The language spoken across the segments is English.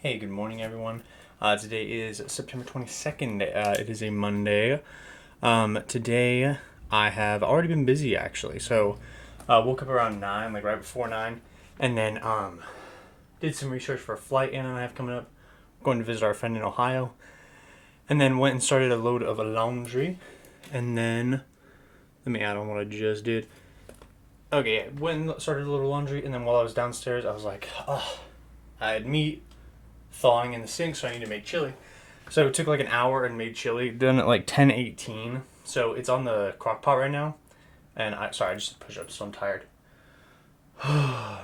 Hey, good morning, everyone. Today is September 22nd. It is a Monday. Today, I have already been busy, actually. So, woke up around 9, like right before 9, and then did some research for a flight Anna and I have coming up. Going to visit our friend in Ohio. And then went and started a load of laundry. And then, let me add on what I just did. Okay, yeah, went and started a load of laundry, and then while I was downstairs, I was like, oh, I had meat thawing in the sink, so I need to make chili. So it took like an hour and made chili. Done at like 10:18. So it's on the crock pot right now. And I just pushed up, so I'm tired.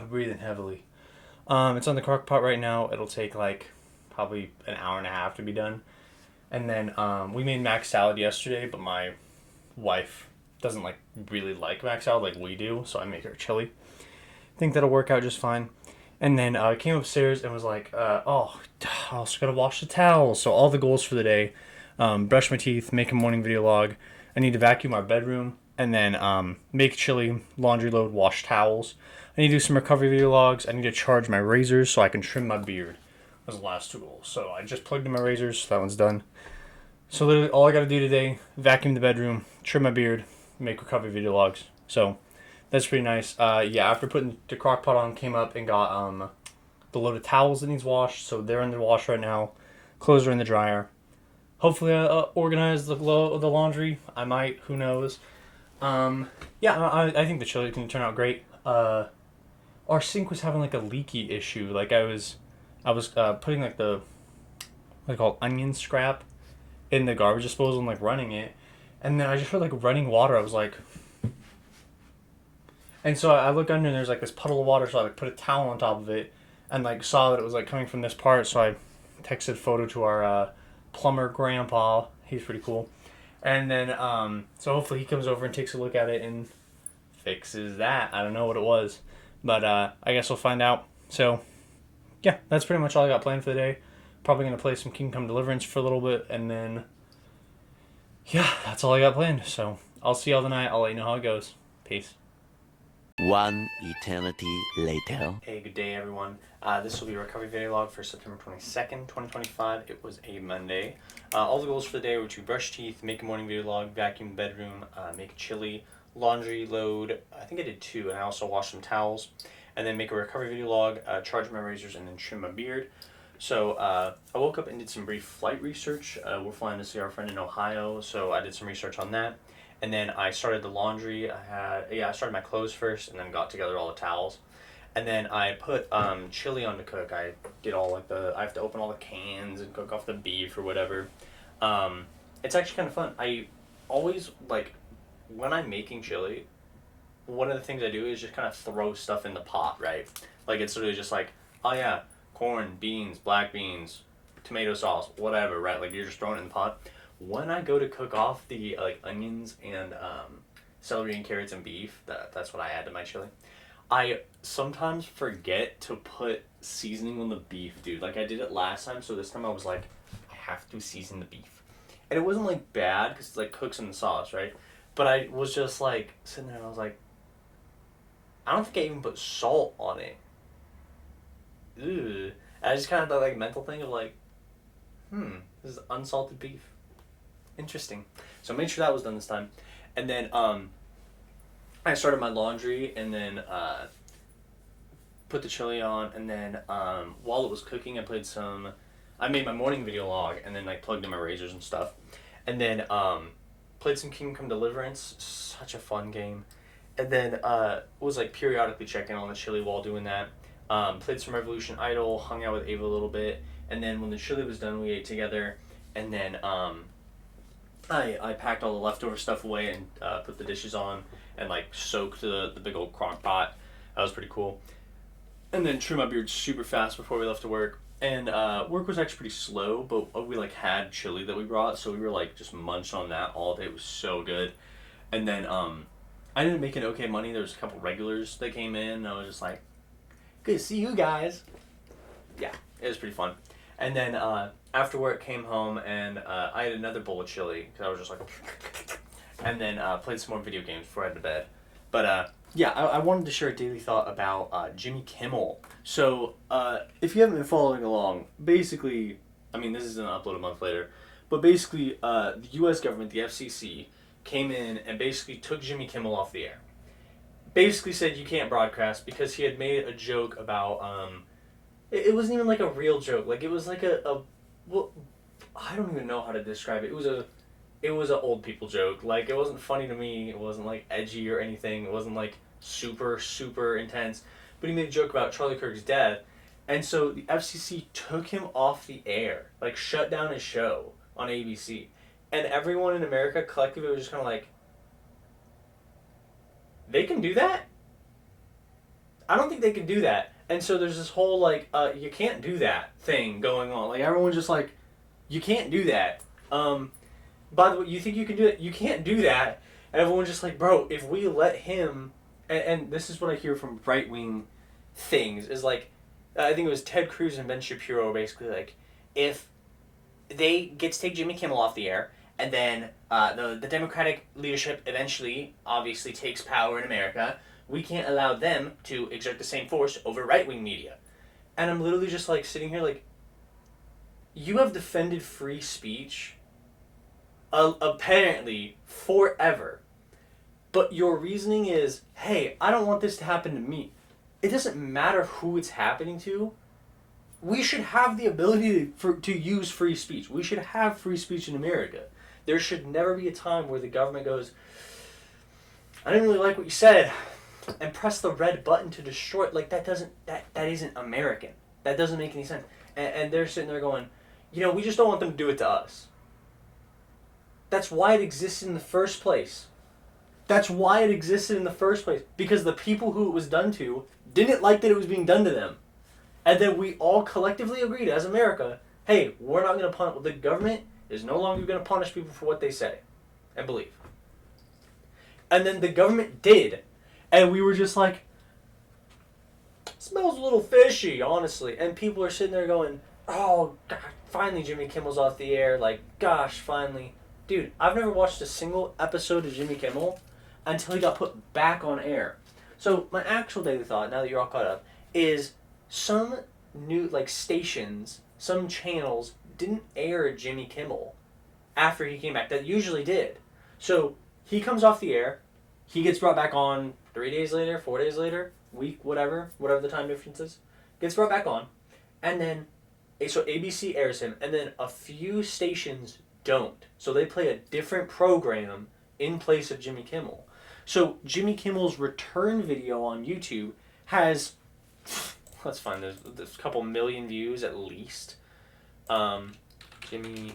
Breathing heavily. It's on the crock pot right now. It'll take like probably an hour and a half to be done. And then we made mac salad yesterday, but my wife doesn't like really like mac salad like we do, so I make her chili. I think that'll work out just fine. And then I came upstairs and was like, I also gotta wash the towels. So all the goals for the day: brush my teeth, make a morning video log. I need to vacuum our bedroom, and then make chili, laundry load, wash towels. I need to do some recovery video logs. I need to charge my razors so I can trim my beard. Those are the last two goals. So I just plugged in my razors. So that one's done. So literally all I gotta do today: vacuum the bedroom, trim my beard, make recovery video logs. So that's pretty nice. After putting the crock pot on, came up and got the load of towels that needs washed. So they're in the wash right now. Clothes are in the dryer. Hopefully I organize the laundry. I might. Who knows? I think the chili can turn out great. Our sink was having like a leaky issue. Like I was putting like the onion scrap in the garbage disposal and like running it. And then I just heard like running water. I was like... And so I look under and there's like this puddle of water, so I like put a towel on top of it and like saw that it was like coming from this part, so I texted a photo to our plumber grandpa. He's pretty cool. And then so hopefully he comes over and takes a look at it and fixes that. I don't know what it was, but I guess we'll find out. So yeah, that's pretty much all I got planned for the day. Probably gonna play some Kingdom Come Deliverance for a little bit, and then yeah, that's all I got planned. So I'll see y'all tonight. I'll let you know how it goes. Peace. One eternity later. Hey, good day, everyone. This will be a recovery video log for September 22nd, 2025. It was a Monday. All the goals for the day were to brush teeth, make a morning video log, vacuum the bedroom, make chili, laundry load. I think I did 2, and I also washed some towels. And then make a recovery video log, charge my razors, and then trim my beard. So I woke up and did some brief flight research. We're flying to see our friend in Ohio, so I did some research on that. And then I started the laundry. I started my clothes first, and then got together all the towels. And then I put chili on to cook. I did all I have to open all the cans and cook off the beef or whatever. It's actually kind of fun. I always, when I'm making chili, one of the things I do is just kind of throw stuff in the pot, right? Like, it's literally just like, oh yeah, corn, beans, black beans, tomato sauce, whatever, right? Like, you're just throwing it in the pot. When I go to cook off the onions and celery and carrots and beef, that's what I add to my chili. I sometimes forget to put seasoning on the beef, dude. Like I did it last time, so this time I was like, I have to season the beef. And it wasn't like bad because it like cooks in the sauce, right? But I was just like sitting there and I was like, I don't think I even put salt on it. Ugh. And I just kind of had that like mental thing of like, this is unsalted beef. Interesting. So I made sure that was done this time. And then I started my laundry and then put the chili on, and then while it was cooking I made my morning video log and then like plugged in my razors and stuff. And then played some Kingdom Come Deliverance, such a fun game. And then was like periodically checking on the chili while doing that. Played some Revolution Idol, hung out with Ava a little bit, and then when the chili was done we ate together, and then I packed all the leftover stuff away and put the dishes on and like soaked the big old crock pot. That was pretty cool. And then trimmed my beard super fast before we left to work. And work was actually pretty slow, but we like had chili that we brought, so we were like just munching on that all day. It was so good. And then I ended up making okay money. There was a couple regulars that came in, and I was just like, good to see you guys. Yeah, it was pretty fun. And then after work, came home, and I had another bowl of chili, because I was just like... And then played some more video games before I went to bed. But Yeah, I wanted to share a daily thought about Jimmy Kimmel. So, if you haven't been following along, basically, I mean, this is going to upload a month later, but basically, the U.S. government, the FCC, came in and basically took Jimmy Kimmel off the air. Basically said you can't broadcast because he had made a joke about, it wasn't even like a real joke. Like, it was like well, I don't even know how to describe it. It was an old people joke. Like, it wasn't funny to me. It wasn't like edgy or anything. It wasn't like super, super intense. But he made a joke about Charlie Kirk's death. And so the FCC took him off the air, like shut down his show on ABC. And everyone in America collectively was just kind of like, they can do that? I don't think they can do that. And so there's this whole like, you can't do that thing going on. Like everyone's just like, you can't do that. By the way, you think you can do it? You can't do that. And everyone's just like, bro, if we let him, and this is what I hear from right wing things, is like, I think it was Ted Cruz and Ben Shapiro basically like, if they get to take Jimmy Kimmel off the air, and then the Democratic leadership eventually, obviously, takes power in America, we can't allow them to exert the same force over right wing media. And I'm literally just like sitting here like, you have defended free speech apparently forever. But your reasoning is, hey, I don't want this to happen to me. It doesn't matter who it's happening to. We should have the ability to use free speech. We should have free speech in America. There should never be a time where the government goes, I didn't really like what you said, and press the red button to destroy it. Like, that isn't American. That doesn't make any sense. And they're sitting there going, we just don't want them to do it to us. That's why it existed in the first place. Because the people who it was done to didn't like that it was being done to them. And then we all collectively agreed as America, hey, we're not going to punish, the government is no longer going to punish people for what they say and believe. And then the government did. And we were just like, smells a little fishy, honestly. And people are sitting there going, oh, God, finally Jimmy Kimmel's off the air. Like, gosh, finally. Dude, I've never watched a single episode of Jimmy Kimmel until he got put back on air. So my actual daily thought, now that you're all caught up, is some new, stations, some channels didn't air Jimmy Kimmel after he came back. That usually did. So he comes off the air, he gets brought back on 3 days later, 4 days later, week, whatever the time difference is, gets brought back on, and then, so ABC airs him, and then a few stations don't. So they play a different program in place of Jimmy Kimmel. So Jimmy Kimmel's return video on YouTube has, let's find, there's a couple million views at least. Jimmy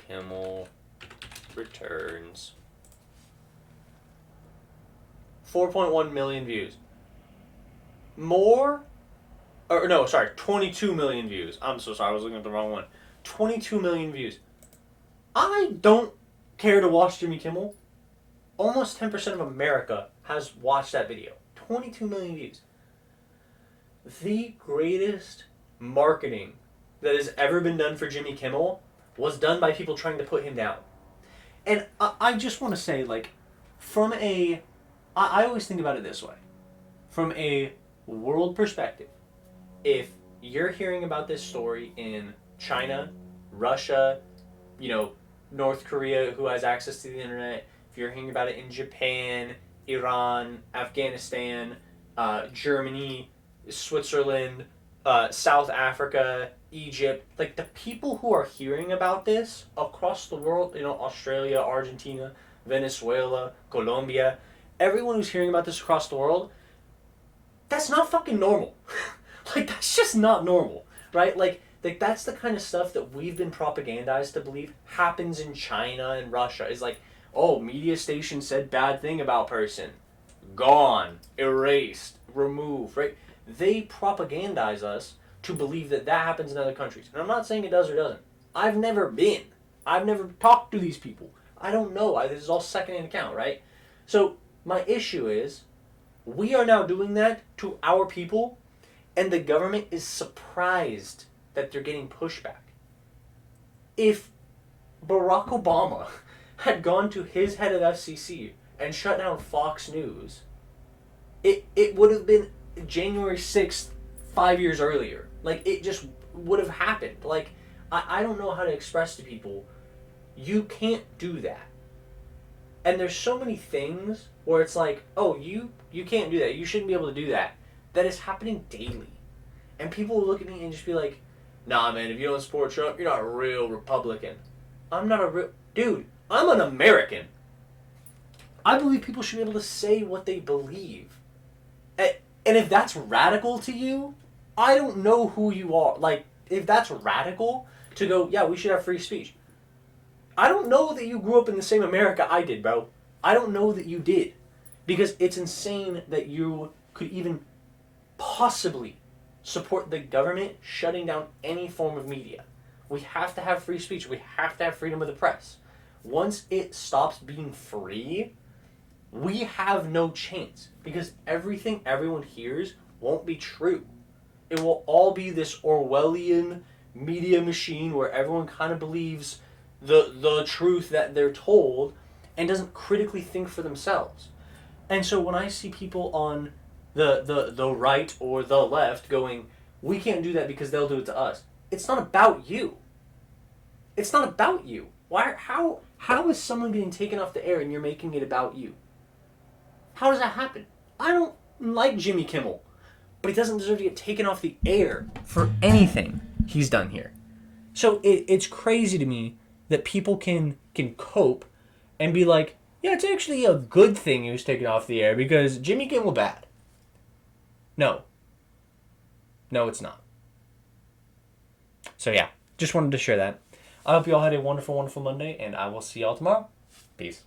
Kimmel returns. 4.1 million views. 22 million views. I'm so sorry, I was looking at the wrong one. 22 million views. I don't care to watch Jimmy Kimmel. Almost 10% of America has watched that video. 22 million views. The greatest marketing that has ever been done for Jimmy Kimmel was done by people trying to put him down. And I just want to say, I always think about it this way. From a world perspective, if you're hearing about this story in China, Russia, North Korea, who has access to the internet, if you're hearing about it in Japan, Iran, Afghanistan, Germany, Switzerland, South Africa, Egypt, the people who are hearing about this across the world, Australia, Argentina, Venezuela, Colombia, everyone who's hearing about this across the world, that's not fucking normal. That's just not normal, right? That's the kind of stuff that we've been propagandized to believe happens in China and Russia. Is media station said bad thing about person. Gone. Erased. Removed, right? They propagandize us to believe that happens in other countries. And I'm not saying it does or doesn't. I've never been. I've never talked to these people. I don't know. This is all second-hand account, right? So my issue is, we are now doing that to our people, and the government is surprised that they're getting pushback. If Barack Obama had gone to his head of FCC and shut down Fox News, It would have been January 6th 5 years earlier. Like, it just would have happened. Like, I don't know how to express to people, you can't do that. And there's so many things where it's like, oh, you can't do that. You shouldn't be able to do that. That is happening daily. And people will look at me and just be like, nah, man, if you don't support Trump, you're not a real Republican. I'm not a real... Dude, I'm an American. I believe people should be able to say what they believe. And if that's radical to you, I don't know who you are. Like, if that's radical to go, yeah, we should have free speech. I don't know that you grew up in the same America I did, bro. I don't know that you did. Because it's insane that you could even possibly support the government shutting down any form of media. We have to have free speech. We have to have freedom of the press. Once it stops being free, we have no chance. Because everything everyone hears won't be true. It will all be this Orwellian media machine where everyone kind of believes the truth that they're told and doesn't critically think for themselves. And so when I see people on the right or the left going, we can't do that because they'll do it to us. It's not about you. It's not about you. How is someone getting taken off the air and you're making it about you? How does that happen? I don't like Jimmy Kimmel, but he doesn't deserve to get taken off the air for anything he's done here. So it's crazy to me that people can cope and be like, yeah, it's actually a good thing he was taken off the air because Jimmy Kimmel bad. No. No, it's not. So yeah, just wanted to share that. I hope you all had a wonderful, wonderful Monday, and I will see y'all tomorrow. Peace.